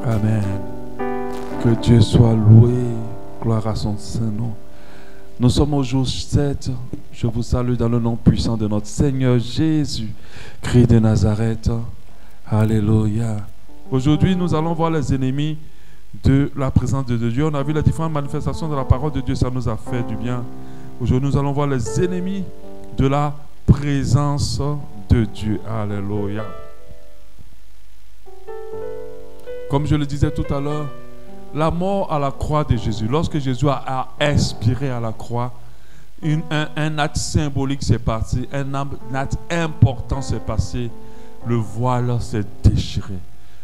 Amen. Que Dieu soit loué. Gloire à son Saint-Nom. Nous sommes au jour 7. Je vous salue dans le nom puissant de notre Seigneur Jésus, Christ de Nazareth. Alléluia. Aujourd'hui, nous allons voir les ennemis de la présence de Dieu. On a vu les différentes manifestations de la parole de Dieu, ça nous a fait du bien. Aujourd'hui, nous allons voir les ennemis de la présence de Dieu. Alléluia. Comme je le disais tout à l'heure, la mort à la croix de Jésus, lorsque Jésus a expiré à la croix, un acte symbolique s'est passé, un acte important s'est passé. Le voile s'est déchiré.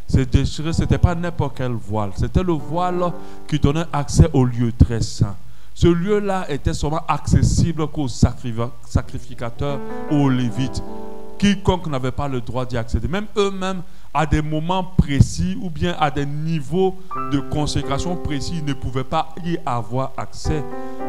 C'est déchiré, ce n'était pas n'importe quel voile. C'était le voile qui donnait accès au lieu très saint. Ce lieu-là était seulement accessible qu'aux sacrificateurs, aux Lévites. Quiconque n'avait pas le droit d'y accéder. Même eux-mêmes, à des moments précis ou bien à des niveaux de consécration précis, ils ne pouvaient pas y avoir accès.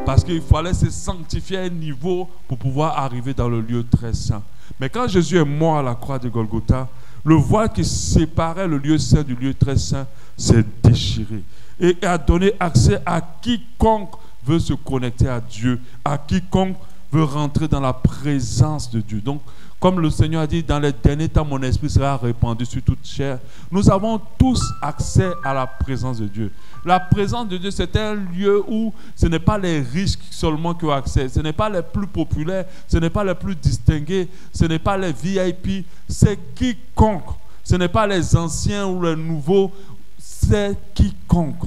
Parce qu'il fallait se sanctifier à un niveau pour pouvoir arriver dans le lieu très saint. Mais quand Jésus est mort à la croix de Golgotha, le voile qui séparait le lieu saint du lieu très saint s'est déchiré et a donné accès à quiconque veut se connecter à Dieu, à quiconque veut rentrer dans la présence de Dieu. Donc, comme le Seigneur a dit, dans les derniers temps, mon esprit sera répandu sur toute chair. Nous avons tous accès à la présence de Dieu. La présence de Dieu, c'est un lieu où ce n'est pas les riches seulement qui ont accès. Ce n'est pas les plus populaires, ce n'est pas les plus distingués, ce n'est pas les VIP, c'est quiconque. Ce n'est pas les anciens ou les nouveaux, c'est quiconque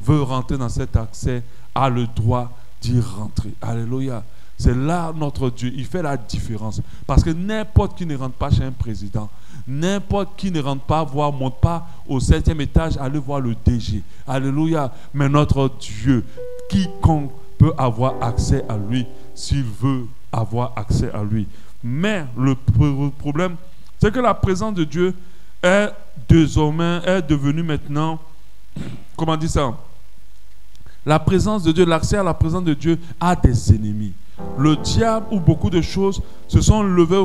veut rentrer dans cet accès a le droit d'y rentrer. Alléluia. C'est là notre Dieu, il fait la différence. Parce que n'importe qui ne rentre pas chez un président, n'importe qui ne rentre pas, monte pas au 7e étage, aller voir le DG. Alléluia. Mais notre Dieu, quiconque peut avoir accès à lui, s'il veut avoir accès à lui. Mais le problème, c'est que la présence de Dieu est désormais, est devenue maintenant, comment on dit ça? La présence de Dieu, l'accès à la présence de Dieu a des ennemis. Le diable ou beaucoup de choses se sont levés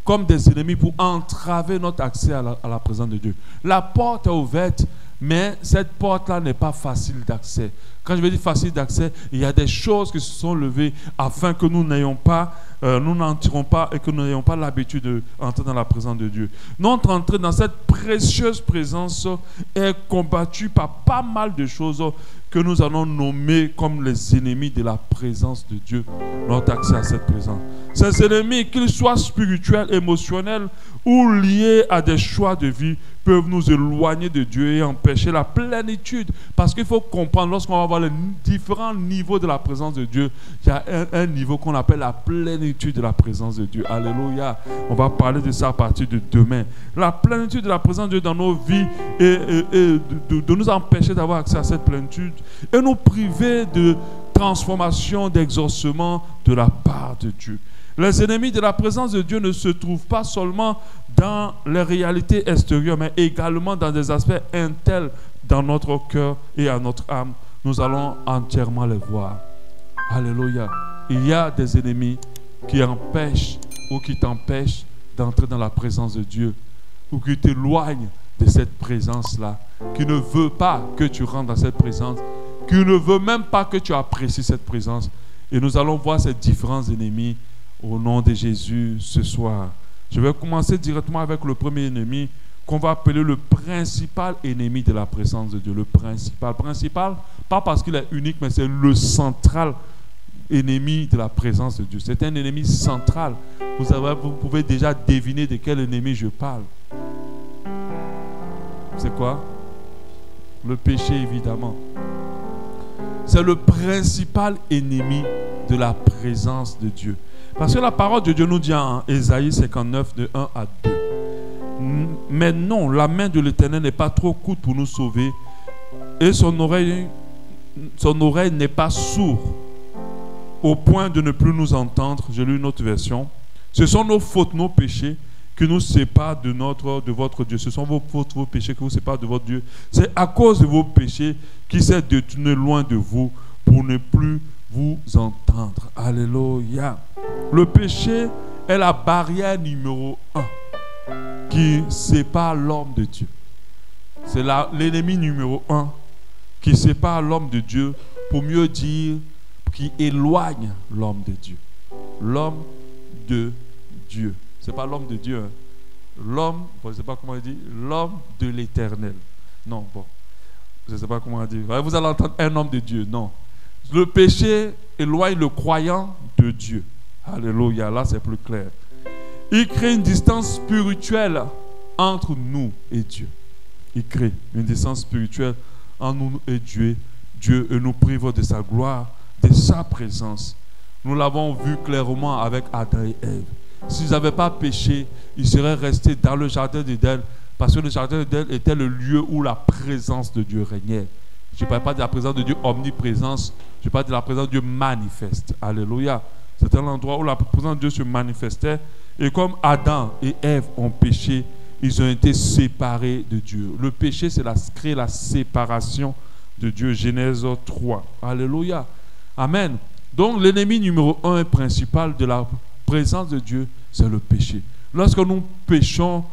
comme des ennemis pour entraver notre accès à la présence de Dieu. La porte est ouverte, mais cette porte-là n'est pas facile d'accès. Quand je veux dire facile d'accès, il y a des choses qui se sont levées afin que nous n'ayons pas, nous n'entrons pas et que nous n'ayons pas l'habitude d'entrer dans la présence de Dieu. Notre entrée dans cette précieuse présence est combattue par pas mal de choses que nous allons nommer comme les ennemis de la présence de Dieu, notre accès à cette présence. Ces ennemis, qu'ils soient spirituels, émotionnels ou liés à des choix de vie, peuvent nous éloigner de Dieu et empêcher la plénitude. Parce qu'il faut comprendre, lorsqu'on va voir les différents niveaux de la présence de Dieu, il y a un niveau qu'on appelle la plénitude de la présence de Dieu. Alléluia. On va parler de ça à partir de demain. La plénitude de la présence de Dieu dans nos vies et de nous empêcher d'avoir accès à cette plénitude et nous priver de transformation, d'exaucement de la part de Dieu. Les ennemis de la présence de Dieu ne se trouvent pas seulement dans les réalités extérieures, mais également dans des aspects internes dans notre cœur et à notre âme. Nous allons entièrement les voir. Alléluia. Il y a des ennemis qui empêchent ou qui t'empêchent d'entrer dans la présence de Dieu ou qui t'éloignent de cette présence-là, qui ne veut pas que tu rentres dans cette présence, qui ne veut même pas que tu apprécies cette présence. Et nous allons voir ces différents ennemis au nom de Jésus ce soir. Je vais commencer directement avec le premier ennemi qu'on va appeler le principal ennemi de la présence de Dieu. Le principal, pas parce qu'il est unique, mais c'est le central ennemi de la présence de Dieu. C'est un ennemi central. Vous pouvez déjà deviner de quel ennemi je parle. C'est quoi? Le péché, évidemment. C'est le principal ennemi de la présence de Dieu. Parce que la parole de Dieu nous dit en Ésaïe 59, de 1 à 2. Mais non, la main de l'Éternel n'est pas trop courte pour nous sauver, et son oreille n'est pas sourde au point de ne plus nous entendre. J'ai lu une autre version. Ce sont nos fautes, nos péchés qui nous séparent de votre Dieu. Ce sont vos fautes, vos péchés qui vous séparent de votre Dieu. C'est à cause de vos péchés qu'il s'est détourné loin de vous pour ne plus vous entendre. Alléluia. Le péché est la barrière numéro 1 qui sépare l'homme de Dieu. c'est l'ennemi numéro 1 qui sépare l'homme de Dieu, pour mieux dire, qui éloigne l'homme de Dieu. L'homme de Dieu. Ce n'est pas l'homme de Dieu. Hein. L'homme, je ne sais pas comment il dit, l'homme de l'éternel. Non, bon, je ne sais pas comment dire. Vous allez entendre un homme de Dieu. Non. Le péché éloigne le croyant de Dieu. Alléluia, là c'est plus clair. Il crée une distance spirituelle entre nous et Dieu. Il crée une distance spirituelle entre nous et Dieu. Dieu nous prive de sa gloire, de sa présence. Nous l'avons vu clairement avec Adam et Ève. S'ils n'avaient pas péché, ils seraient restés dans le jardin d'Éden, parce que le jardin d'Éden était le lieu où la présence de Dieu régnait. Je ne parle pas de la présence de Dieu omniprésence, je parle de la présence de Dieu manifeste. Alléluia. C'était l'endroit où la présence de Dieu se manifestait. Et comme Adam et Ève ont péché, ils ont été séparés de Dieu. Le péché, c'est crée la séparation de Dieu. Genèse 3. Alléluia. Amen. Donc l'ennemi numéro 1 et principal de la présence de Dieu, c'est le péché. Lorsque nous péchons,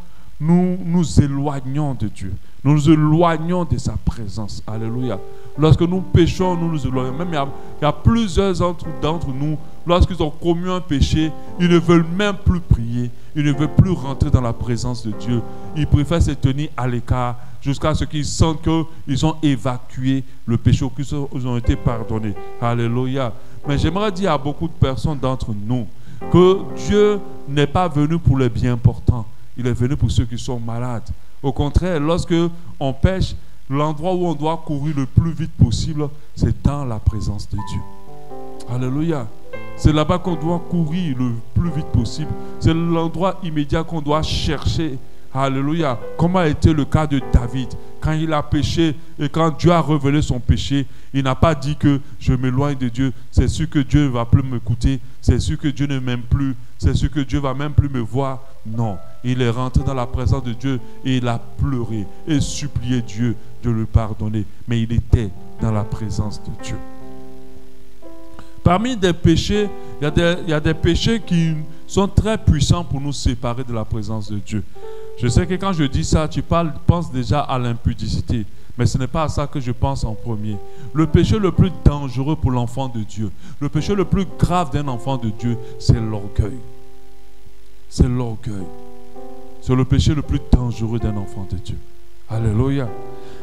nous nous éloignons de Dieu. Nous nous éloignons de sa présence. Alléluia. Lorsque nous péchons, nous nous éloignons. Même il y a plusieurs d'entre nous, lorsqu'ils ont commis un péché, ils ne veulent même plus prier. Ils ne veulent plus rentrer dans la présence de Dieu. Ils préfèrent se tenir à l'écart jusqu'à ce qu'ils sentent qu'ils ont évacué le péché, qu'ils ont été pardonnés. Alléluia. Mais j'aimerais dire à beaucoup de personnes d'entre nous que Dieu n'est pas venu pour les bien portants. Il est venu pour ceux qui sont malades. Au contraire, lorsque on pêche, l'endroit où on doit courir le plus vite possible, c'est dans la présence de Dieu. Alléluia. C'est là-bas qu'on doit courir le plus vite possible. C'est l'endroit immédiat qu'on doit chercher. Alléluia. Comme a été le cas de David. Quand il a péché et quand Dieu a révélé son péché, il n'a pas dit que je m'éloigne de Dieu. C'est sûr que Dieu ne va plus m'écouter. C'est sûr que Dieu ne m'aime plus. C'est sûr que Dieu ne va même plus me voir. Non. Il est rentré dans la présence de Dieu et il a pleuré et supplié Dieu de le pardonner. Mais il était dans la présence de Dieu. Parmi des péchés, il y a des péchés qui sont très puissants pour nous séparer de la présence de Dieu. Je sais que quand je dis ça, tu penses déjà à l'impudicité. Mais ce n'est pas à ça que je pense en premier. Le péché le plus dangereux pour l'enfant de Dieu, le péché le plus grave d'un enfant de Dieu, c'est l'orgueil. C'est l'orgueil. C'est le péché le plus dangereux d'un enfant de Dieu. Alléluia.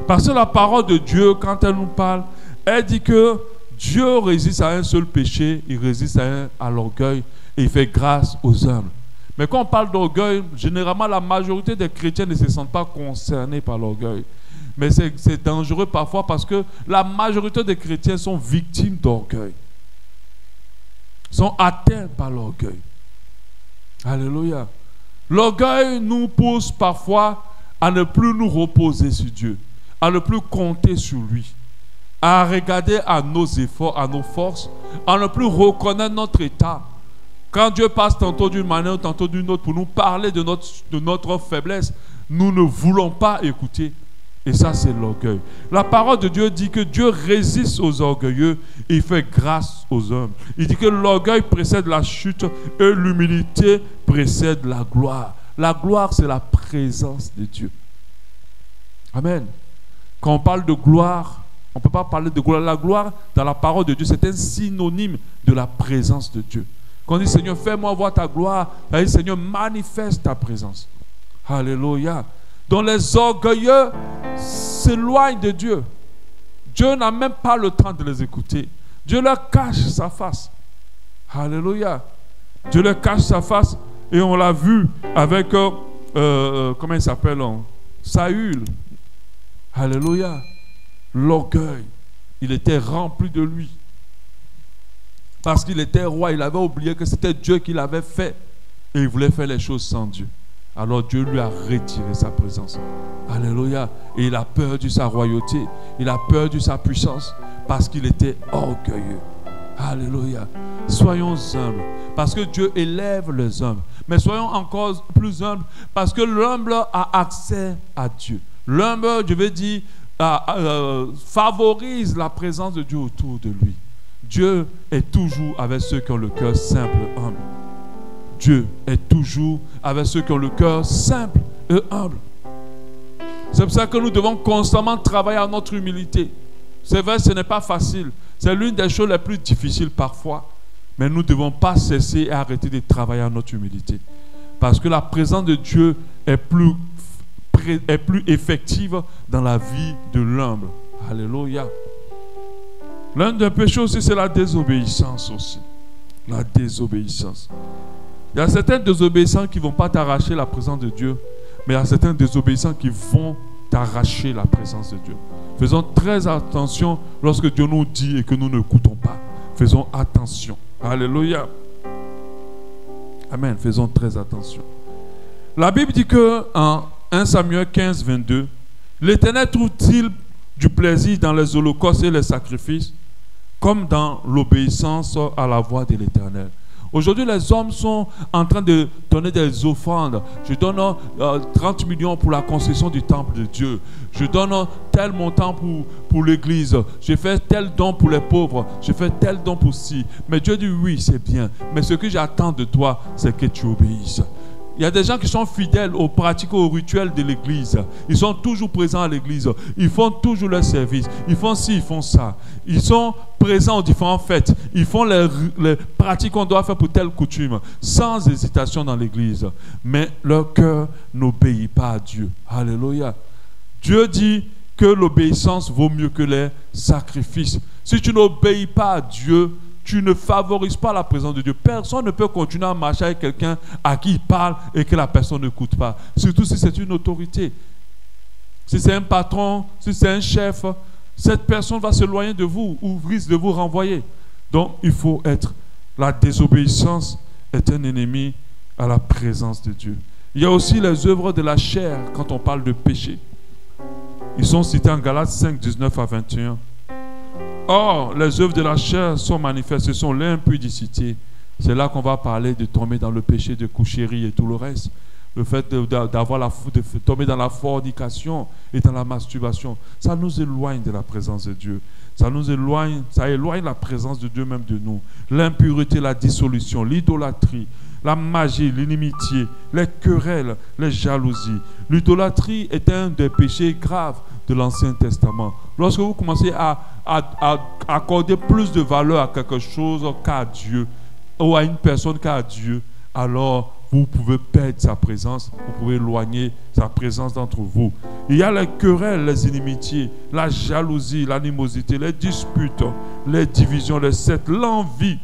Parce que la parole de Dieu, quand elle nous parle, elle dit que Dieu résiste à un seul péché, il résiste à l'orgueil et il fait grâce aux humbles. Mais quand on parle d'orgueil, généralement la majorité des chrétiens ne se sentent pas concernés par l'orgueil. Mais c'est dangereux parfois parce que la majorité des chrétiens sont victimes d'orgueil. Sont atteints par l'orgueil. Alléluia. L'orgueil nous pousse parfois à ne plus nous reposer sur Dieu, à ne plus compter sur lui, à regarder à nos efforts, à nos forces, à ne plus reconnaître notre état. Quand Dieu passe tantôt d'une manière, tantôt d'une autre pour nous parler de notre faiblesse, nous ne voulons pas écouter. Et ça, c'est l'orgueil. La parole de Dieu dit que Dieu résiste aux orgueilleux et il fait grâce aux hommes. Il dit que l'orgueil précède la chute et l'humilité précède la gloire. La gloire, c'est la présence de Dieu. Amen. Quand on parle de gloire, on ne peut pas parler de gloire. La gloire, dans la parole de Dieu, c'est un synonyme de la présence de Dieu. Quand on dit Seigneur, fais-moi voir ta gloire, on dit Seigneur, manifeste ta présence. Alléluia. Donc les orgueilleux s'éloignent de Dieu. Dieu n'a même pas le temps de les écouter. Dieu leur cache sa face. Alléluia. Dieu leur cache sa face et on l'a vu avec, comment il s'appelle, Saül. Alléluia. L'orgueil. Il était rempli de lui. Parce qu'il était roi, il avait oublié que c'était Dieu qui l'avait fait. Et il voulait faire les choses sans Dieu. Alors Dieu lui a retiré sa présence. Alléluia. Et il a perdu sa royauté. Il a perdu sa puissance. Parce qu'il était orgueilleux. Alléluia. Soyons humbles. Parce que Dieu élève les humbles. Mais soyons encore plus humbles. Parce que l'humble a accès à Dieu. L'humble, je veux dire, favorise la présence de Dieu autour de lui. Dieu est toujours avec ceux qui ont le cœur simple et humble. Dieu est toujours avec ceux qui ont le cœur simple et humble. C'est pour ça que nous devons constamment travailler à notre humilité. C'est vrai, ce n'est pas facile. C'est l'une des choses les plus difficiles parfois. Mais nous ne devons pas cesser et arrêter de travailler à notre humilité. Parce que la présence de Dieu est plus effective dans la vie de l'humble. Alléluia. L'un des péchés aussi, c'est la désobéissance aussi. La désobéissance. Il y a certains désobéissants qui ne vont pas t'arracher la présence de Dieu, mais il y a certains désobéissants qui vont t'arracher la présence de Dieu. Faisons très attention lorsque Dieu nous dit et que nous n'écoutons pas. Faisons attention. Alléluia. Amen. Faisons très attention. La Bible dit que en 1 Samuel 15, 22, l'Éternel trouve-t-il du plaisir dans les holocaustes et les sacrifices, comme dans l'obéissance à la voix de l'Éternel. Aujourd'hui, les hommes sont en train de donner des offrandes. Je donne 30 millions pour la construction du temple de Dieu. Je donne tel montant pour l'église. Je fais tel don pour les pauvres. Je fais tel don pour ci. Mais Dieu dit oui, c'est bien. Mais ce que j'attends de toi, c'est que tu obéisses. Il y a des gens qui sont fidèles aux pratiques, aux rituels de l'église. Ils sont toujours présents à l'église. Ils font toujours leur service. Ils font ci, ils font ça. Ils sont présents aux différentes fêtes. Ils font les pratiques qu'on doit faire pour telle coutume, sans hésitation dans l'église. Mais leur cœur n'obéit pas à Dieu. Alléluia. Dieu dit que l'obéissance vaut mieux que les sacrifices. Si tu n'obéis pas à Dieu, tu ne favorises pas la présence de Dieu. Personne ne peut continuer à marcher avec quelqu'un à qui il parle et que la personne n'écoute pas. Surtout si c'est une autorité. Si c'est un patron, si c'est un chef, cette personne va s'éloigner de vous ou risque de vous renvoyer. Donc, il faut être... La désobéissance est un ennemi à la présence de Dieu. Il y a aussi les œuvres de la chair quand on parle de péché. Ils sont cités en Galates 5, 19 à 21. Or, les œuvres de la chair sont manifestes, ce sont l'impudicité. C'est là qu'on va parler de tomber dans le péché de coucherie et tout le reste. Le fait de tomber dans la fornication et dans la masturbation, ça nous éloigne de la présence de Dieu. Ça éloigne la présence de Dieu même de nous. L'impureté, la dissolution, l'idolâtrie, la magie, l'inimitié, les querelles, les jalousies. L'idolâtrie est un des péchés graves de l'Ancien Testament. Lorsque vous commencez à accorder plus de valeur à quelque chose qu'à Dieu, ou à une personne qu'à Dieu, alors vous pouvez perdre sa présence, vous pouvez éloigner sa présence d'entre vous. Il y a les querelles, les inimitiés, la jalousie, l'animosité, les disputes, les divisions, les sectes, l'envie,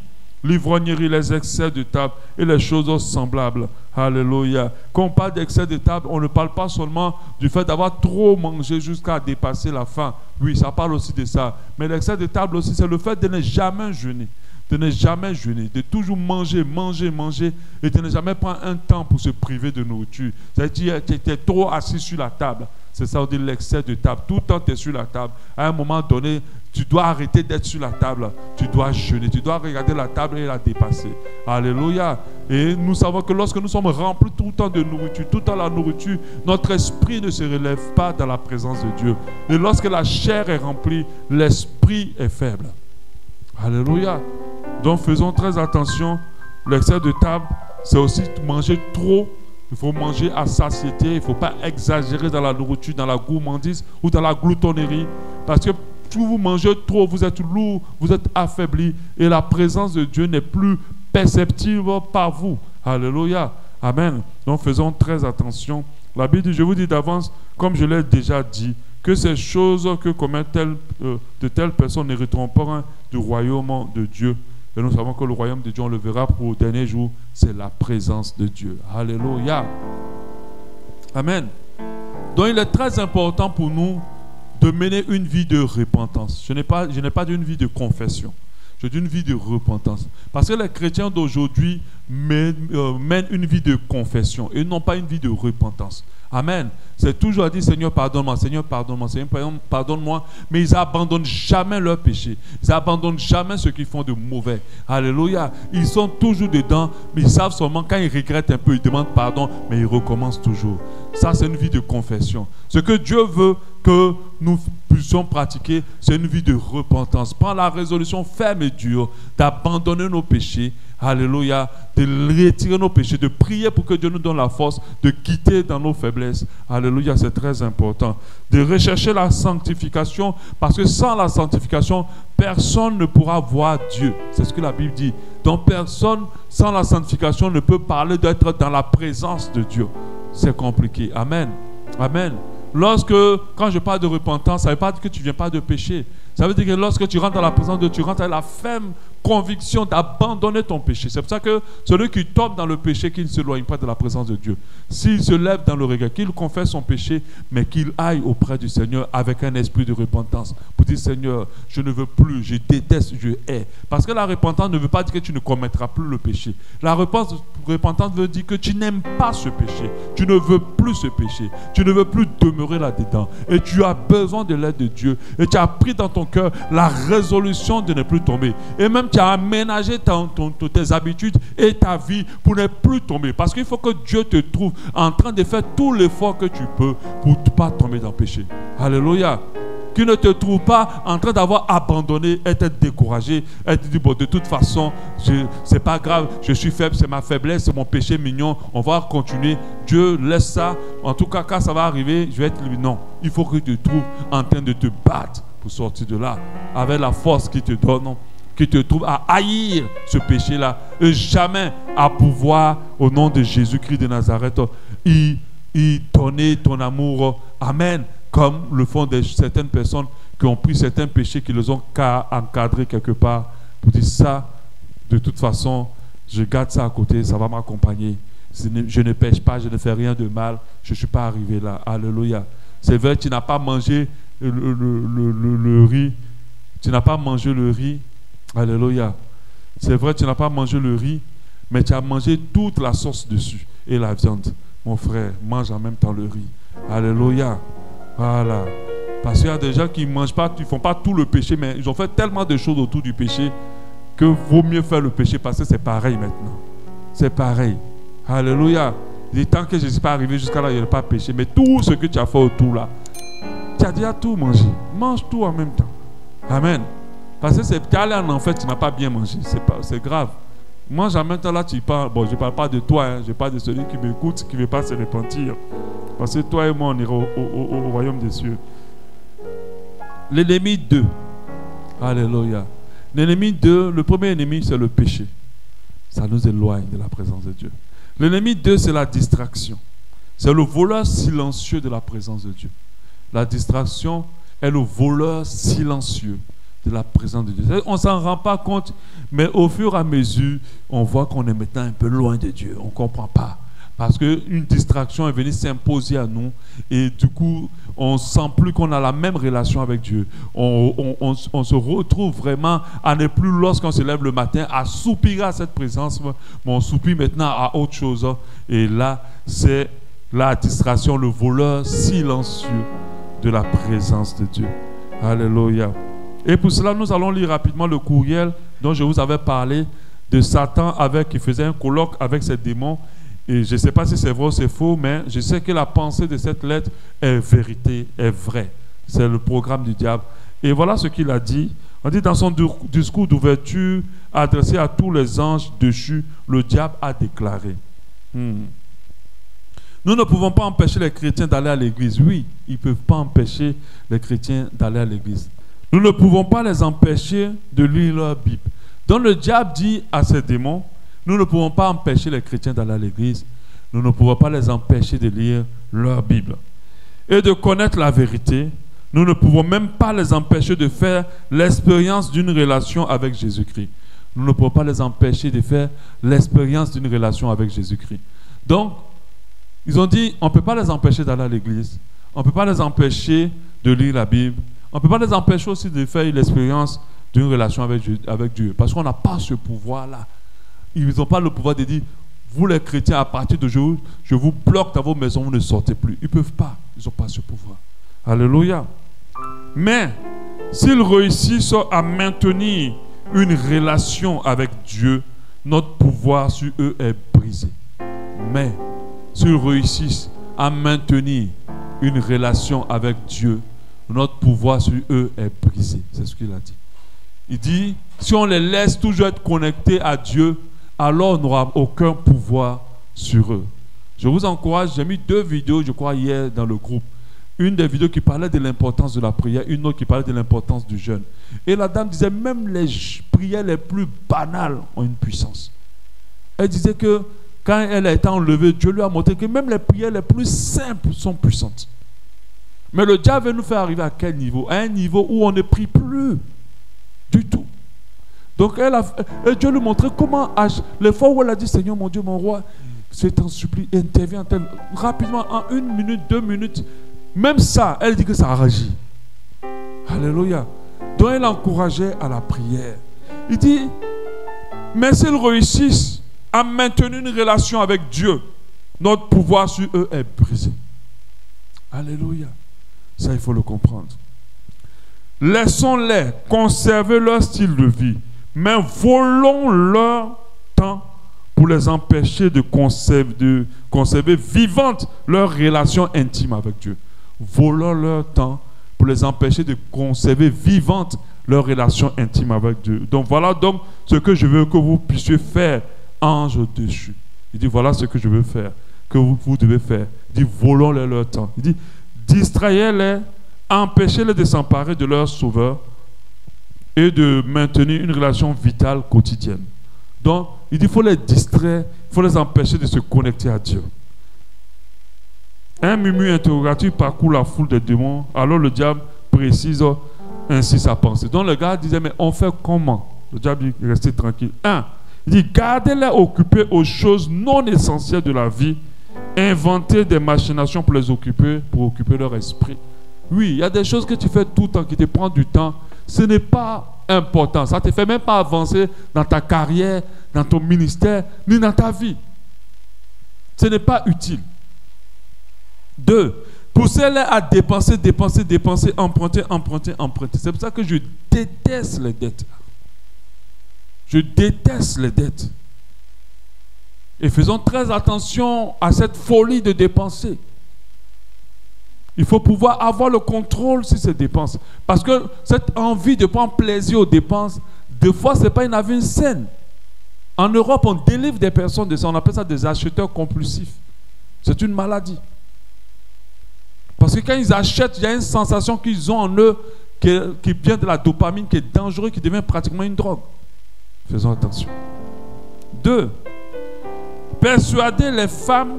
l'ivrognerie, les excès de table et les choses semblables. Alléluia. Quand on parle d'excès de table, on ne parle pas seulement du fait d'avoir trop mangé jusqu'à dépasser la faim. Oui, ça parle aussi de ça. Mais l'excès de table aussi, c'est le fait de ne jamais jeûner. De ne jamais jeûner, de toujours manger et de ne jamais prendre un temps pour se priver de nourriture. C'est-à-dire que tu es trop assis sur la table. C'est ça, on dit l'excès de table. Tout le temps, tu es sur la table. À un moment donné, tu dois arrêter d'être sur la table. Tu dois jeûner. Tu dois regarder la table et la dépasser. Alléluia. Et nous savons que lorsque nous sommes remplis tout le temps de nourriture, tout le temps la nourriture, notre esprit ne se relève pas dans la présence de Dieu. Et lorsque la chair est remplie, l'esprit est faible. Alléluia. Donc faisons très attention. L'excès de table, c'est aussi manger trop. Il faut manger à satiété. Il ne faut pas exagérer dans la nourriture, dans la gourmandise ou dans la gloutonnerie. Parce que si vous mangez trop, vous êtes lourd, vous êtes affaibli. Et la présence de Dieu n'est plus perceptible par vous. Alléluia. Amen. Donc faisons très attention. La Bible dit, je vous dis d'avance, comme je l'ai déjà dit, que ces choses que commettent de telles personnes n'hériteront pas du royaume de Dieu. Et nous savons que le royaume de Dieu, on le verra pour le dernier jour, c'est la présence de Dieu. Alléluia. Amen. Donc il est très important pour nous de mener une vie de repentance. Je n'ai pas d'une vie de confession. Je dis une vie de repentance. Parce que les chrétiens d'aujourd'hui mènent une vie de confession et non pas une vie de repentance. Amen. C'est toujours à dire Seigneur pardonne-moi, Seigneur pardonne-moi, Seigneur pardonne-moi. Mais ils n'abandonnent jamais leur péché. Ils n'abandonnent jamais ce qu'ils font de mauvais. Alléluia. Ils sont toujours dedans, mais ils savent seulement quand ils regrettent un peu, ils demandent pardon, mais ils recommencent toujours. Ça, c'est une vie de confession. Ce que Dieu veut, que nous puissions pratiquer, c'est une vie de repentance. Prends la résolution ferme et dure d'abandonner nos péchés. Alléluia. De retirer nos péchés, de prier pour que Dieu nous donne la force de quitter dans nos faiblesses. Alléluia, c'est très important. De rechercher la sanctification, parce que sans la sanctification, personne ne pourra voir Dieu. C'est ce que la Bible dit. Donc personne, sans la sanctification, ne peut parler d'être dans la présence de Dieu. C'est compliqué. Amen. Amen. Quand je parle de repentance, ça ne veut pas dire que tu ne viens pas de pécher. Ça veut dire que lorsque tu rentres dans la présence de Dieu, tu rentres avec la ferme conviction d'abandonner ton péché. C'est pour ça que celui qui tombe dans le péché, qu'il ne s'éloigne pas de la présence de Dieu. S'il se lève dans le regard, qu'il confesse son péché, mais qu'il aille auprès du Seigneur avec un esprit de repentance. Pour dire, Seigneur, je ne veux plus, je déteste, je hais. Parce que la repentance ne veut pas dire que tu ne commettras plus le péché. La repentance veut dire que tu n'aimes pas ce péché. Tu ne veux plus ce péché. Tu ne veux plus demeurer là-dedans. Et tu as besoin de l'aide de Dieu. Et tu as pris dans ton cœur la résolution de ne plus tomber. Et même tu as aménagé tes habitudes et ta vie pour ne plus tomber. Parce qu'il faut que Dieu te trouve en train de faire tout l'effort que tu peux pour ne pas tomber dans le péché. Alléluia. Qu'il ne te trouve pas en train d'avoir abandonné, être découragé, être dit, bon, de toute façon, c'est pas grave, je suis faible, c'est ma faiblesse, c'est mon péché mignon, on va continuer. Dieu laisse ça. En tout cas, quand ça va arriver, je vais être libre. Non, il faut que tu te trouves en train de te battre pour sortir de là, avec la force qu'il te donne, qui te trouve à haïr ce péché-là, et jamais à pouvoir, au nom de Jésus-Christ de Nazareth, y donner ton amour. Amen. Comme le font certaines personnes qui ont pris certains péchés, qui les ont encadrés quelque part, pour dire ça, de toute façon, je garde ça à côté, ça va m'accompagner. Je ne pêche pas, je ne fais rien de mal, je ne suis pas arrivé là. Alléluia. C'est vrai, tu n'as pas mangé le riz. Tu n'as pas mangé le riz. Alléluia. C'est vrai, tu n'as pas mangé le riz, mais tu as mangé toute la sauce dessus et la viande. Mon frère, mange en même temps le riz. Alléluia. Voilà. Parce qu'il y a des gens qui ne mangent pas, qui ne font pas tout le péché, mais ils ont fait tellement de choses autour du péché que vaut mieux faire le péché parce que c'est pareil maintenant. C'est pareil. Alléluia. Et tant que je ne suis pas arrivé jusqu'à là, il n'y a pas péché. Mais tout ce que tu as fait autour là, tu as déjà tout mangé. Mange tout en même temps. Amen. Parce que tu es allé en enfer, tu n'as pas bien mangé. C'est grave. Mange en même temps là, tu parles. Bon, je ne parle pas de toi, hein. Je parle de celui qui m'écoute, qui ne veut pas se repentir. Parce que toi et moi, on ira au royaume des cieux. L'ennemi 2. Alléluia. L'ennemi 2, le premier ennemi, c'est le péché. Ça nous éloigne de la présence de Dieu. L'ennemi 2, c'est la distraction. C'est le voleur silencieux de la présence de Dieu. La distraction est le voleur silencieux de la présence de Dieu. On ne s'en rend pas compte, mais au fur et à mesure, on voit qu'on est maintenant un peu loin de Dieu. On ne comprend pas. Parce qu'une distraction est venue s'imposer à nous et du coup, on ne sent plus qu'on a la même relation avec Dieu. On se retrouve vraiment à ne plus, lorsqu'on se lève le matin, à soupirer à cette présence, mais on soupire maintenant à autre chose. Et là, c'est la distraction, le voleur silencieux de la présence de Dieu. Alléluia. Et pour cela, nous allons lire rapidement le courriel dont je vous avais parlé de Satan qui faisait un colloque avec ses démons. Et je ne sais pas si c'est vrai ou c'est faux, mais je sais que la pensée de cette lettre est vérité, est vraie. C'est le programme du diable. Et voilà ce qu'il a dit. On dit dans son discours d'ouverture adressé à tous les anges déchus, le diable a déclaré. Nous ne pouvons pas empêcher les chrétiens d'aller à l'église. Oui, ils ne peuvent pas empêcher les chrétiens d'aller à l'église. Nous ne pouvons pas les empêcher de lire leur Bible. Donc le diable dit à ses démons, nous ne pouvons pas empêcher les chrétiens d'aller à l'église. Nous ne pouvons pas les empêcher de lire leur Bible et de connaître la vérité. Nous ne pouvons même pas les empêcher de faire l'expérience d'une relation avec Jésus-Christ. Nous ne pouvons pas les empêcher de faire l'expérience d'une relation avec Jésus-Christ. Donc, ils ont dit, on ne peut pas les empêcher d'aller à l'église. On ne peut pas les empêcher de lire la Bible. On ne peut pas les empêcher aussi de faire l'expérience d'une relation avec Dieu. Parce qu'on n'a pas ce pouvoir-là. Ils n'ont pas le pouvoir de dire, vous les chrétiens, à partir d'aujourd'hui, je vous bloque dans vos maisons, vous ne sortez plus. Ils ne peuvent pas. Ils n'ont pas ce pouvoir. Alléluia. Mais, s'ils réussissent à maintenir une relation avec Dieu, notre pouvoir sur eux est brisé. Mais, s'ils réussissent à maintenir une relation avec Dieu, notre pouvoir sur eux est brisé. C'est ce qu'il a dit. Il dit, si on les laisse toujours être connectés à Dieu, alors on n'aura aucun pouvoir sur eux. Je vous encourage, j'ai mis 2 vidéos, je crois, hier dans le groupe. Une des vidéos qui parlait de l'importance de la prière, une autre qui parlait de l'importance du jeûne. Et la dame disait, même les prières les plus banales ont une puissance. Elle disait que quand elle a été enlevée, Dieu lui a montré que même les prières les plus simples sont puissantes. Mais le diable veut nous faire arriver à quel niveau? À un niveau où on ne prie plus du tout. Donc et Dieu lui montrait comment, les fois où elle a dit, Seigneur mon Dieu, mon roi, je t'en supplie, interviens rapidement, en 1 minute, 2 minutes. Même ça, elle dit que ça a réagi. Alléluia. Donc elle encourageait à la prière. Il dit, mais s'ils réussissent à maintenir une relation avec Dieu, notre pouvoir sur eux est brisé. Alléluia. Ça, il faut le comprendre. Laissons-les conserver leur style de vie, mais volons leur temps pour les empêcher de conserver vivante leur relation intime avec Dieu. Volons leur temps pour les empêcher de conserver vivante leur relation intime avec Dieu. Donc voilà donc ce que je veux que vous puissiez faire, ange au-dessus. Il dit voilà ce que je veux faire, que vous devez faire. Il dit volons leur temps. Il dit distrayez-les, empêchez-les de s'emparer de leur sauveur et de maintenir une relation vitale quotidienne. Donc il dit il faut les distraire, il faut les empêcher de se connecter à Dieu. Un murmure interrogatif parcourt la foule des démons. Alors le diable précise ainsi sa pensée. Donc le gars disait, mais on fait comment? Le diable dit, restez tranquille. Il dit, gardez-les occupés aux choses non essentielles de la vie. Inventez des machinations pour les occuper, pour occuper leur esprit. Oui, il y a des choses que tu fais tout le temps qui te prennent du temps. Ce n'est pas important. Ça ne te fait même pas avancer dans ta carrière, dans ton ministère, ni dans ta vie. Ce n'est pas utile. 2. Poussez-les à dépenser, emprunter. C'est pour ça que je déteste les dettes. Je déteste les dettes. Et faisons très attention à cette folie de dépenser. Il faut pouvoir avoir le contrôle sur ces dépenses. Parce que cette envie de prendre plaisir aux dépenses, des fois, ce n'est pas une avenue saine. En Europe, on délivre des personnes de ça. On appelle ça des acheteurs compulsifs. C'est une maladie. Parce que quand ils achètent, il y a une sensation qu'ils ont en eux qui vient de la dopamine, qui est dangereuse, qui devient pratiquement une drogue. Faisons attention. 2. Persuader les femmes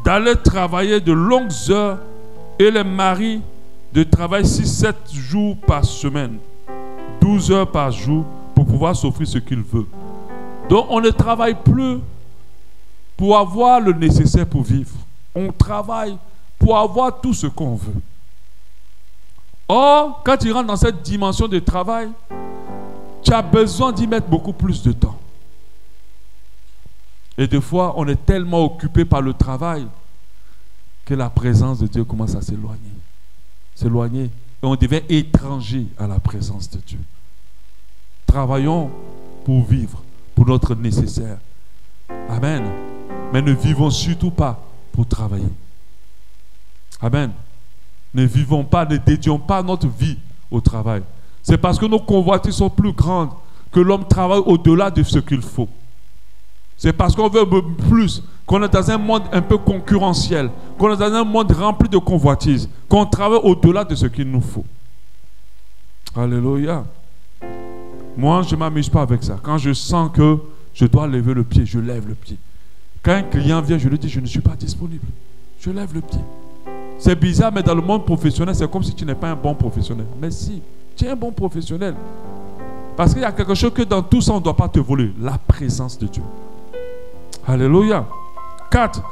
d'aller travailler de longues heures et les maris de travailler 6-7 jours par semaine, 12 heures par jour pour pouvoir s'offrir ce qu'ils veulent. Donc on ne travaille plus pour avoir le nécessaire pour vivre. On travaille pour avoir tout ce qu'on veut. Or, quand tu rentres dans cette dimension de travail, tu as besoin d'y mettre beaucoup plus de temps. Et des fois, on est tellement occupé par le travail que la présence de Dieu commence à s'éloigner. S'éloigner. Et on devient étranger à la présence de Dieu. Travaillons pour vivre, pour notre nécessaire. Amen. Mais ne vivons surtout pas pour travailler. Amen. Ne vivons pas, ne dédions pas notre vie au travail. C'est parce que nos convoitises sont plus grandes que l'homme travaille au-delà de ce qu'il faut. C'est parce qu'on veut plus, qu'on est dans un monde un peu concurrentiel, qu'on est dans un monde rempli de convoitises, qu'on travaille au-delà de ce qu'il nous faut. Alléluia. Moi, je ne m'amuse pas avec ça. Quand je sens que je dois lever le pied, je lève le pied. Quand un client vient, je lui dis, je ne suis pas disponible. Je lève le pied. C'est bizarre, mais dans le monde professionnel, c'est comme si tu n'es pas un bon professionnel. Mais si, tu es un bon professionnel. Parce qu'il y a quelque chose que dans tout ça, on ne doit pas te voler. La présence de Dieu. Alléluia. 4.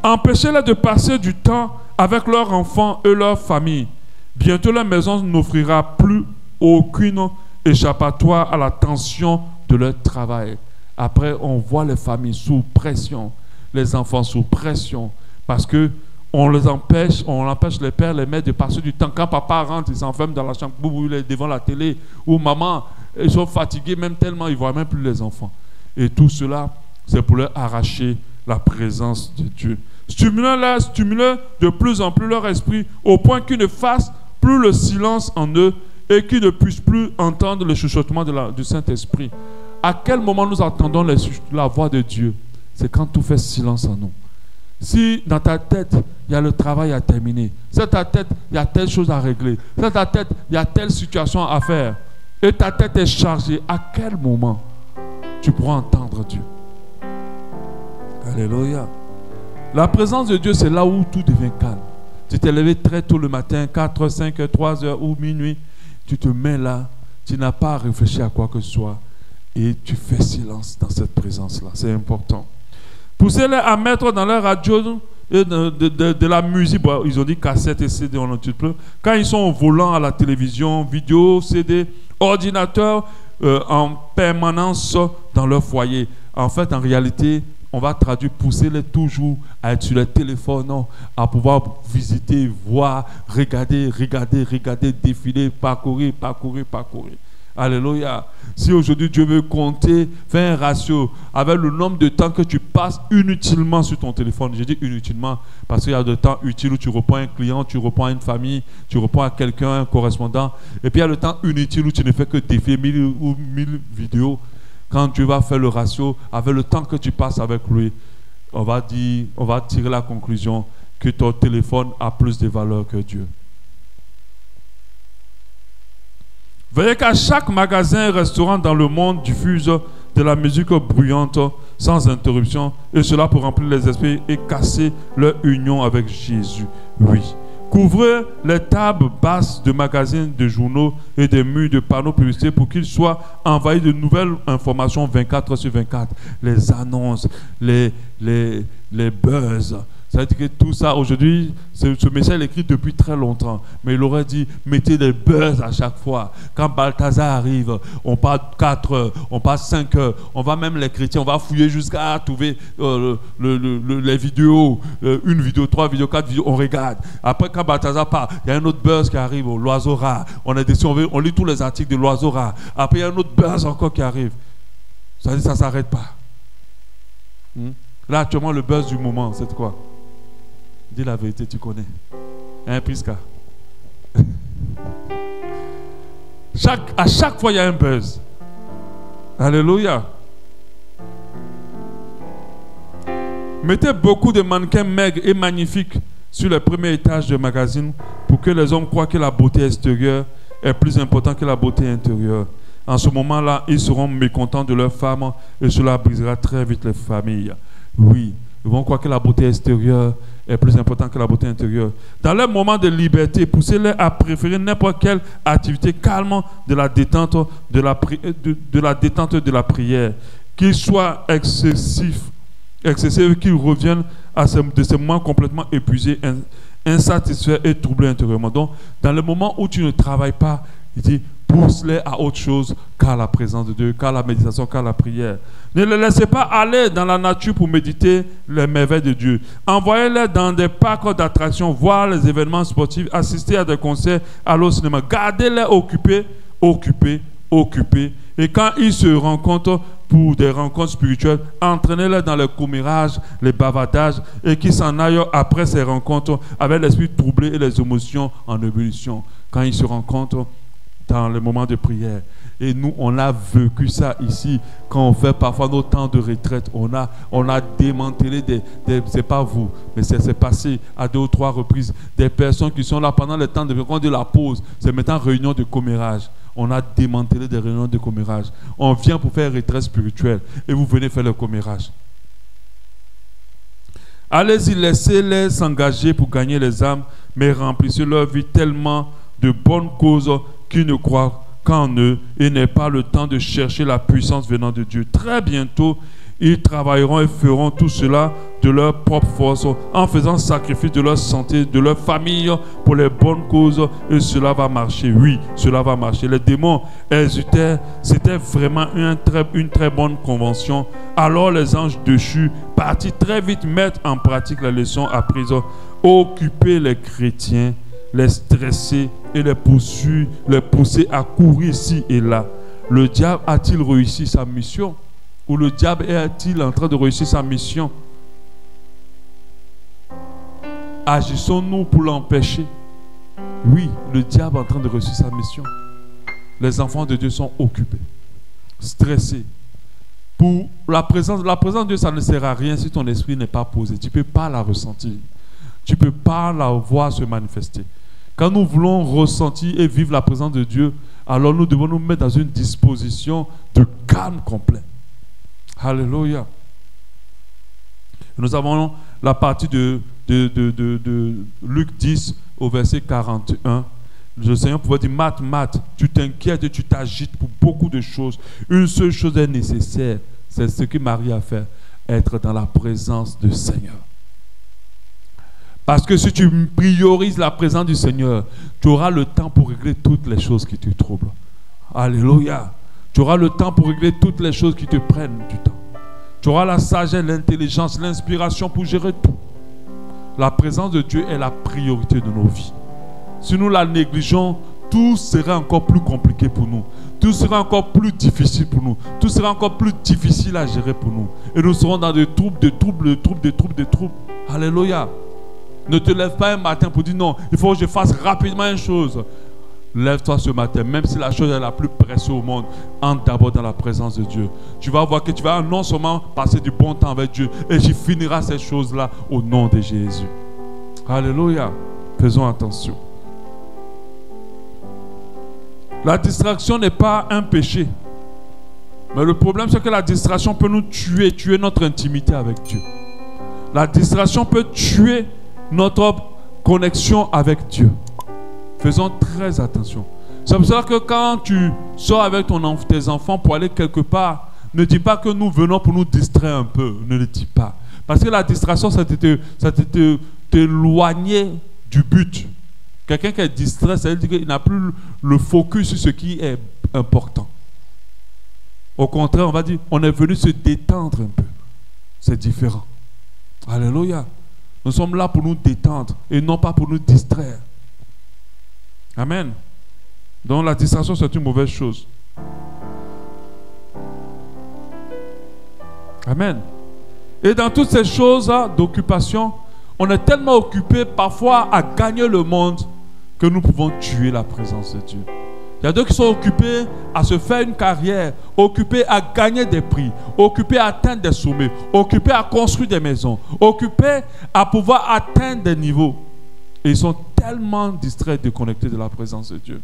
Empêchez-les de passer du temps avec leurs enfants et leur famille. Bientôt, la maison n'offrira plus aucune échappatoire à la tension de leur travail. Après, on voit les familles sous pression, les enfants sous pression, parce que on empêche les pères, les mères de passer du temps. Quand papa rentre, il s'enferme dans la chambre, il est devant la télé, ou maman, ils sont fatigués même tellement, ils ne voient même plus les enfants. Et tout cela, c'est pour leur arracher la présence de Dieu. Stimulez de plus en plus leur esprit, au point qu'ils ne fassent plus le silence en eux et qu'ils ne puissent plus entendre le chuchotement du Saint-Esprit. À quel moment nous entendons la voix de Dieu? C'est quand tout fait silence en nous. Si dans ta tête, il y a le travail à terminer, si dans ta tête, il y a telle chose à régler, si dans ta tête, il y a telle situation à faire, et ta tête est chargée, à quel moment tu pourras entendre Dieu? Alléluia. La présence de Dieu, c'est là où tout devient calme. Tu t'es levé très tôt le matin, 4h, 5h, 3h ou minuit, tu te mets là, tu n'as pas à réfléchir à quoi que ce soit, et tu fais silence dans cette présence-là. C'est important. Poussez-les à mettre dans leur radio de la musique. Bon, ils ont dit cassette et CD, on en tue plus. Quand ils sont au volant, à la télévision, vidéo, CD, ordinateur, en permanence dans leur foyer. En fait, en réalité, on va traduire, poussez-les toujours à être sur les téléphones, à pouvoir visiter, voir, regarder, défiler, parcourir. Alléluia. Si aujourd'hui Dieu veut compter, fais un ratio avec le nombre de temps que tu passes inutilement sur ton téléphone. Je dis inutilement parce qu'il y a de temps utile où tu réponds à un client, tu réponds à une famille, tu réponds à quelqu'un, un correspondant. Et puis il y a le temps inutile où tu ne fais que défier 1000 vidéos. Quand Dieu va faire le ratio avec le temps que tu passes avec lui, on va tirer la conclusion que ton téléphone a plus de valeur que Dieu. Veuillez qu'à chaque magasin et restaurant dans le monde diffuse de la musique bruyante sans interruption, et cela pour remplir les esprits et casser leur union avec Jésus. Oui. Couvrez les tables basses de magasins, de journaux et des murs de panneaux publicitaires pour qu'ils soient envahis de nouvelles informations 24/24. Les annonces, les buzz. Ça veut dire que tout ça, aujourd'hui, ce message est écrit depuis très longtemps. Mais il aurait dit, mettez des buzz à chaque fois. Quand Balthazar arrive, on passe 4 heures, on passe 5 heures. On va même les chrétiens, on va fouiller jusqu'à trouver les vidéos. Une vidéo, 3 vidéos, 4 vidéos, on regarde. Après, quand Balthazar part, il y a un autre buzz qui arrive, l'oiseau rat. On est dessus, on lit tous les articles de l'oiseau rat. Après, il y a un autre buzz encore qui arrive. Ça veut dire que ça ne s'arrête pas. Là, actuellement, le buzz du moment, c'est quoi? Dis la vérité, tu connais. Hein, Prisca? À chaque fois, il y a un buzz. Alléluia. Mettez beaucoup de mannequins maigres et magnifiques sur le premier étage de magazine pour que les hommes croient que la beauté extérieure est plus importante que la beauté intérieure. En ce moment-là, ils seront mécontents de leurs femmes et cela brisera très vite les familles. Oui, ils vont croire que la beauté extérieure est plus importante que la beauté intérieure. Dans leur moment de liberté, poussez-les à préférer n'importe quelle activité calme de la détente de la prière. Qu'ils soient excessifs, qu'ils reviennent de ces moments complètement épuisés, insatisfaits et troublés intérieurement. Donc, dans le moment où tu ne travailles pas, il dit, pousse-les à autre chose qu'à la présence de Dieu, qu'à la méditation, qu'à la prière. Ne les laissez pas aller dans la nature pour méditer les merveilles de Dieu. Envoyez-les dans des parcs d'attractions, voir les événements sportifs, assister à des concerts, aller au cinéma. Gardez-les occupés. Et quand ils se rencontrent pour des rencontres spirituelles, entraînez-les dans les commérages, les bavardages, et qu'ils s'en aillent après ces rencontres avec l'esprit troublé et les émotions en ébullition. Quand ils se rencontrent dans les moments de prière. Et nous, on a vécu ça ici. Quand on fait parfois nos temps de retraite, on a démantelé c'est pas vous, mais c'est passé à 2 ou 3 reprises. Des personnes qui sont là pendant le temps de la pause. C'est maintenant réunion de commérage. On a démantelé des réunions de commérage. On vient pour faire retraite spirituelle. Et vous venez faire le commérage. Allez-y, laissez-les s'engager pour gagner les âmes, mais remplissez leur vie tellement de bonnes causes qui ne croient qu'en eux et n'aient pas le temps de chercher la puissance venant de Dieu. Très bientôt, ils travailleront et feront tout cela de leur propre force, en faisant sacrifice de leur santé, de leur famille pour les bonnes causes, et cela va marcher. Oui, cela va marcher. Les démons hésitaient, c'était vraiment une très bonne convention. Alors les anges déchus partis très vite mettre en pratique la leçon apprise, occuper les chrétiens, les stresser et les pousser à courir ici et là. Le diable a-t-il réussi sa mission? Ou le diable est-il en train de réussir sa mission? Agissons-nous pour l'empêcher? Oui, le diable est en train de réussir sa mission. Les enfants de Dieu sont occupés, stressés. Pour la présence de Dieu, ça ne sert à rien si ton esprit n'est pas posé. Tu ne peux pas la ressentir. Tu ne peux pas la voir se manifester. Quand nous voulons ressentir et vivre la présence de Dieu, alors nous devons nous mettre dans une disposition de calme complet. Alléluia. Nous avons la partie de Luc 10 au verset 41. Le Seigneur pouvait dire, Matt, tu t'inquiètes et tu t'agites pour beaucoup de choses. Une seule chose est nécessaire, c'est ce que Marie a fait, être dans la présence du Seigneur. Parce que si tu priorises la présence du Seigneur, tu auras le temps pour régler toutes les choses qui te troublent. Alléluia. Tu auras le temps pour régler toutes les choses qui te prennent du temps. Tu auras la sagesse, l'intelligence, l'inspiration pour gérer tout. La présence de Dieu est la priorité de nos vies. Si nous la négligeons, tout sera encore plus compliqué pour nous. Tout sera encore plus difficile pour nous. Tout sera encore plus difficile à gérer pour nous. Et nous serons dans des troubles. Alléluia. Ne te lève pas un matin pour dire non, il faut que je fasse rapidement une chose. Lève-toi ce matin, même si la chose est la plus précieuse au monde, entre d'abord dans la présence de Dieu. Tu vas voir que tu vas non seulement passer du bon temps avec Dieu, et tu finiras ces choses-là au nom de Jésus. Alléluia. Faisons attention. La distraction n'est pas un péché. Mais le problème, c'est que la distraction peut nous tuer notre intimité avec Dieu. La distraction peut tuer notre connexion avec Dieu. Faisons très attention. C'est pour ça que quand tu sors avec tes enfants pour aller quelque part, ne dis pas que nous venons pour nous distraire un peu. Ne le dis pas. Parce que la distraction, ça t'éloigner du but. Quelqu'un qui est distrait, ça veut dire qu'il n'a plus le focus sur ce qui est important. Au contraire, on va dire, on est venu se détendre un peu. C'est différent. Alléluia. Nous sommes là pour nous détendre et non pas pour nous distraire. Amen. Donc la distraction, c'est une mauvaise chose. Amen. Et dans toutes ces choses d'occupation, on est tellement occupé parfois à gagner le monde que nous pouvons tuer la présence de Dieu. Il y a d'autres qui sont occupés à se faire une carrière, occupés à gagner des prix, occupés à atteindre des sommets, occupés à construire des maisons, occupés à pouvoir atteindre des niveaux. Et ils sont tellement distraits, déconnectés de la présence de Dieu.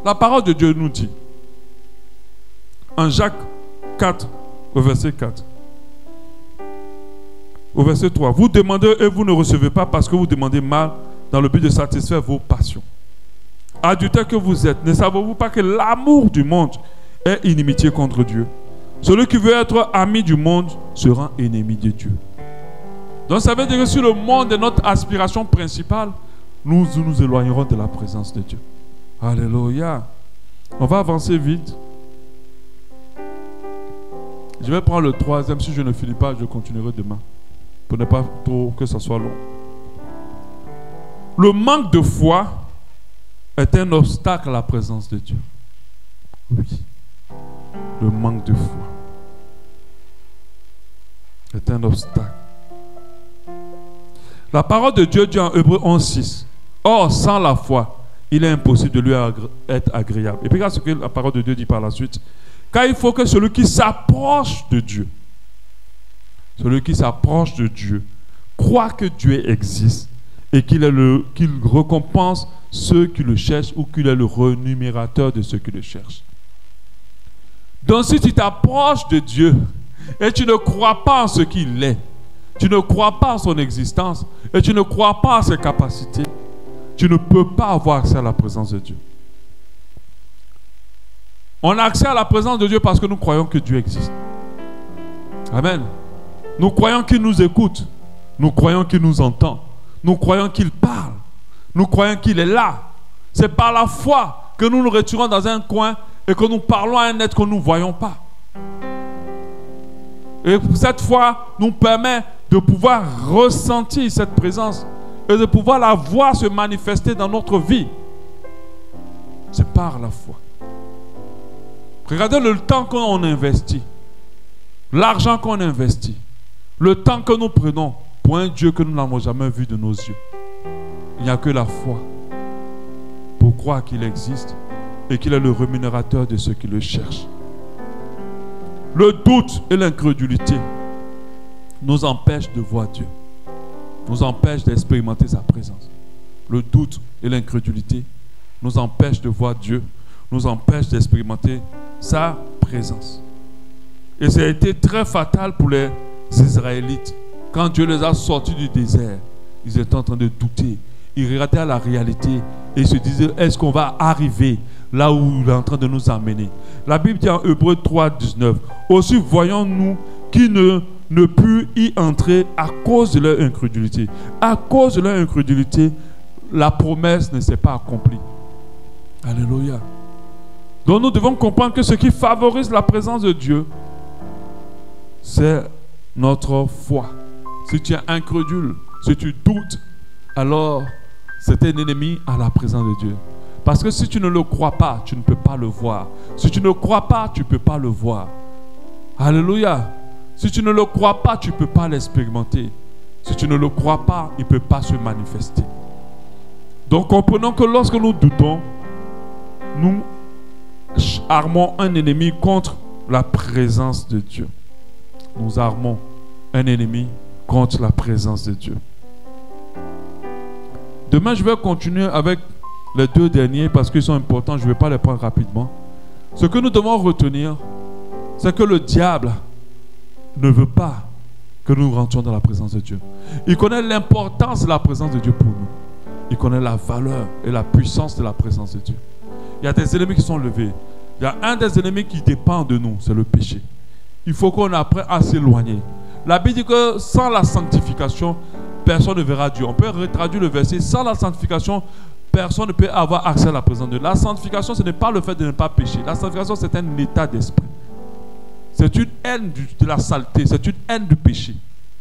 La parole de Dieu nous dit, en Jacques 4, au verset 4, au verset 3, vous demandez et vous ne recevez pas parce que vous demandez mal dans le but de satisfaire vos passions. Adultères que vous êtes, ne savez-vous pas que l'amour du monde est inimitié contre Dieu? Celui qui veut être ami du monde sera ennemi de Dieu. Donc ça veut dire que si le monde est notre aspiration principale, nous nous éloignerons de la présence de Dieu. Alléluia. On va avancer vite. Je vais prendre le troisième. Si je ne finis pas, je continuerai demain. Pour ne pas trop que ça soit long. Le manque de foi est un obstacle à la présence de Dieu. Oui. Le manque de foi est un obstacle. La parole de Dieu dit en Hébreux 11:6. Or, sans la foi, il est impossible de lui être agréable. Et puis regarde ce que la parole de Dieu dit par la suite. Car il faut que celui qui s'approche de Dieu, croit que Dieu existe et qu'il récompense ceux qui le cherchent ou qu'il est le rémunérateur de ceux qui le cherchent. Donc si tu t'approches de Dieu et tu ne crois pas en ce qu'il est, tu ne crois pas en son existence et tu ne crois pas en ses capacités, tu ne peux pas avoir accès à la présence de Dieu. On a accès à la présence de Dieu parce que nous croyons que Dieu existe. Amen. Nous croyons qu'il nous écoute. Nous croyons qu'il nous entend. Nous croyons qu'il parle. Nous croyons qu'il est là. C'est par la foi que nous nous retirons dans un coin et que nous parlons à un être que nous ne voyons pas. Et cette foi nous permet de pouvoir ressentir cette présence et de pouvoir la voir se manifester dans notre vie. C'est par la foi. Regardez le temps qu'on investit, l'argent qu'on investit, le temps que nous prenons pour un Dieu que nous n'avons jamais vu de nos yeux. Il n'y a que la foi pour croire qu'il existe et qu'il est le rémunérateur de ceux qui le cherchent. Le doute et l'incrédulité nous empêchent de voir Dieu, nous empêchent d'expérimenter sa présence. Le doute et l'incrédulité nous empêchent de voir Dieu, nous empêchent d'expérimenter sa présence. Et ça a été très fatal pour les Israélites. Quand Dieu les a sortis du désert, ils étaient en train de douter. Ils regardaient à la réalité et ils se disaient, est-ce qu'on va arriver là où il est en train de nous amener? La Bible dit en Hébreux 3, 19, aussi voyons-nous qui ne purent y entrer à cause de leur incrédulité. À cause de leur incrédulité, la promesse ne s'est pas accomplie. Alléluia. Donc nous devons comprendre que ce qui favorise la présence de Dieu, c'est notre foi. Si tu es incrédule, si tu doutes, alors c'est un ennemi à la présence de Dieu. Parce que si tu ne le crois pas, tu ne peux pas le voir. Si tu ne crois pas, tu ne peux pas le voir. Alléluia. Si tu ne le crois pas, tu ne peux pas l'expérimenter. Si tu ne le crois pas, il ne peut pas se manifester. Donc comprenons que lorsque nous doutons, nous armons un ennemi contre la présence de Dieu. Nous armons un ennemi contre la présence de Dieu. Demain, je vais continuer avec les deux derniers parce qu'ils sont importants. Je ne vais pas les prendre rapidement. Ce que nous devons retenir, c'est que le diable ne veut pas que nous rentrions dans la présence de Dieu. Il connaît l'importance de la présence de Dieu pour nous. Il connaît la valeur et la puissance de la présence de Dieu. Il y a des ennemis qui sont levés. Il y a un des ennemis qui dépend de nous, c'est le péché. Il faut qu'on apprenne à s'éloigner. La Bible dit que sans la sanctification, personne ne verra Dieu. On peut retraduire le verset, sans la sanctification, personne ne peut avoir accès à la présence de Dieu. La sanctification, ce n'est pas le fait de ne pas pécher. La sanctification, c'est un état d'esprit. C'est une haine de la saleté, c'est une haine du péché.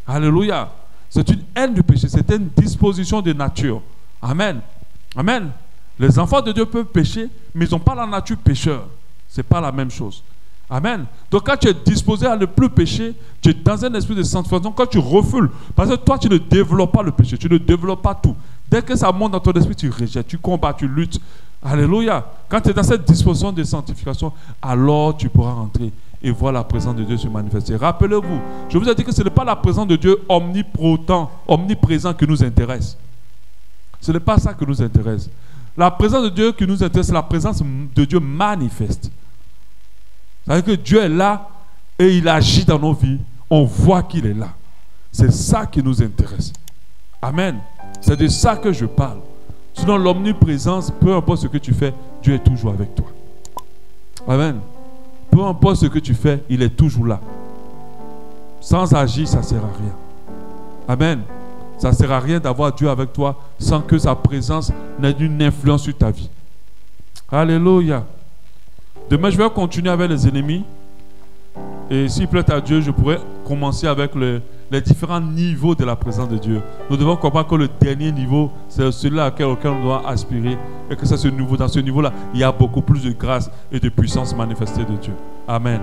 Alléluia. C'est une haine du péché, c'est une disposition de nature. Amen. Amen. Les enfants de Dieu peuvent pécher, mais ils n'ont pas la nature pécheur. Ce n'est pas la même chose. Amen. Donc quand tu es disposé à ne plus pécher, tu es dans un esprit de sanctification. Quand tu refoules, parce que toi tu ne développes pas le péché, tu ne développes pas tout. Dès que ça monte dans ton esprit, tu rejettes, tu combats, tu luttes. Alléluia. Quand tu es dans cette disposition de sanctification, alors tu pourras rentrer et voir la présence de Dieu se manifester. Rappelez-vous, je vous ai dit que ce n'est pas la présence de Dieu omniprésent qui nous intéresse. Ce n'est pas ça qui nous intéresse. La présence de Dieu qui nous intéresse, c'est la présence de Dieu manifeste. C'est-à-dire que Dieu est là et il agit dans nos vies. On voit qu'il est là. C'est ça qui nous intéresse. Amen. C'est de ça que je parle. Sinon, l'omniprésence, peu importe ce que tu fais, Dieu est toujours avec toi. Amen. Peu importe ce que tu fais, il est toujours là. Sans agir, ça ne sert à rien. Amen. Ça ne sert à rien d'avoir Dieu avec toi sans que sa présence n'ait une influence sur ta vie. Alléluia. Demain, je vais continuer avec les ennemis. Et s'il plaît à Dieu, je pourrais commencer avec les différents niveaux de la présence de Dieu. Nous devons comprendre que le dernier niveau, c'est celui-là auquel on doit aspirer. Et que c'est ce niveau, dans ce niveau-là, il y a beaucoup plus de grâce et de puissance manifestée de Dieu. Amen.